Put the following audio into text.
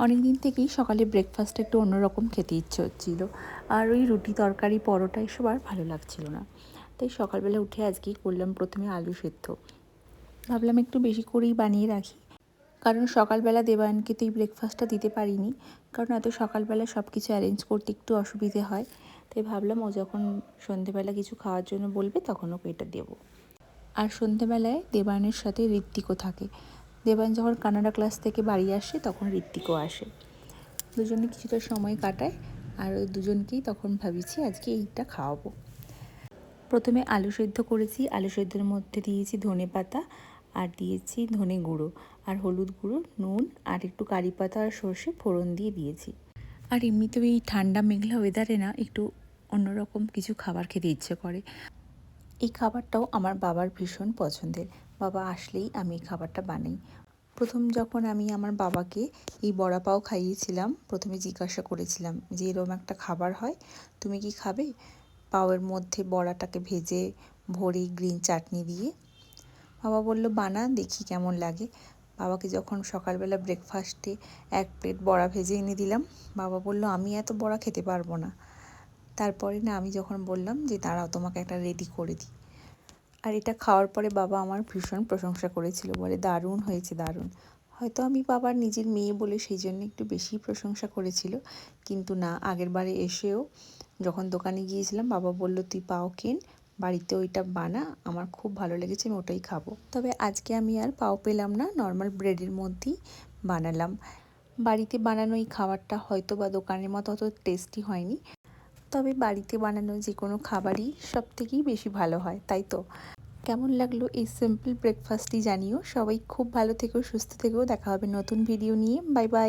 অনেক দিন থেকেই সকালে ব্রেকফাস্টটা একটু অন্যরকম খেতে ইচ্ছে হচ্ছিল, আর ওই রুটি তরকারি পরোটা এসব আর ভালো লাগছিল না। তাই সকালবেলা উঠে আজকেই করলাম প্রথমে আলু সেদ্ধ। ভাবলাম একটু বেশি করেই বানিয়ে রাখি, কারণ সকালবেলা দেবায়নকে তো এই ব্রেকফাস্টটা দিতে পারিনি, কারণ এত সকালবেলা সব কিছু অ্যারেঞ্জ করতে একটু অসুবিধে হয়। তাই ভাবলাম ও যখন সন্ধেবেলা কিছু খাওয়ার জন্য বলবে তখন ওকে এটা দেবো। আর সন্ধেবেলায় দেবায়নের সাথে ঋত্বিকও থাকে। দেবায়ন যখন কানাডা ক্লাস থেকে বাড়ি আসে তখন ঋত্বিকও আসে, দুজনে কিছুটা সময় কাটায়। আর ওই দুজনকেই তখন ভাবিছি আজকে এইটা খাওয়াবো। প্রথমে আলু সেদ্ধ করেছি, আলু সেদ্ধের মধ্যে দিয়েছি ধনেপাতা আর দিয়েছি ধনে গুঁড়ো আর হলুদ গুঁড়ো, নুন আর একটু কারি পাতা আর সর্ষে ফোড়ন দিয়ে দিয়েছি। আর এমনিতেও এই ঠান্ডা মেঘলা ওয়েদারে না একটু অন্যরকম কিছু খাবার খেতে ইচ্ছে করে। এই খাবারটাও আমার বাবার ভীষণ পছন্দের। বাবা আসলেই আমি এই খাবারটা বানাই। প্রথম যখন আমি আমার বাবাকে এই বড়া পাও খাইয়েছিলাম, প্রথমে জিজ্ঞাসা করেছিলাম যে এরকম একটা খাবার হয়, তুমি কি খাবে? পাওয়ের মধ্যে বড়াটাকে ভেজে ভরে গ্রিন চাটনি দিয়ে। বাবা বলল বানা দেখি কেমন লাগে। বাবাকে যখন সকালবেলা ব্রেকফাস্টে 1 প্লেট বড়া ভেজে এনে দিলাম, বাবা বলল আমি এত বড়া খেতে পারবো না। তারপরে না আমি যখন বললাম যে দাঁড়াও তোমাকে একটা রেডি করে দিই, আর এটা খাওয়ার পরে বাবা আমার ভীষণ প্রশংসা করেছিল, বলে দারুণ হয়েছে দারুণ। হয়তো আমি বাবার নিজের মেয়ে বলে সেই জন্য একটু বেশি প্রশংসা করেছিল, কিন্তু না, আগের বারে এসেও যখন দোকানে গিয়েছিলাম বাবা বলল তুই পাও কেন, বাড়িতে ওইটা বানা, আমার খুব ভালো লেগেছে, আমি ওটাই খাবো। তবে আজকে আমি আর পাও পেলাম না, নর্মাল ব্রেডের মধ্যেই বানালাম। বাড়িতে বানানো এই খাবারটা হয়তো বা দোকানের মতো অত টেস্টি হয়নি, তবে বাড়িতে বানানো যে কোনো খাবারই সবথেকেই বেশি ভালো হয়, তাই তো? কেমন লাগলো এই সিম্পল ব্রেকফাস্টটি জানিও। সবাই খুব ভালো থেকো, সুস্থ থেকো। দেখা হবে নতুন ভিডিও নিয়ে। Bye bye.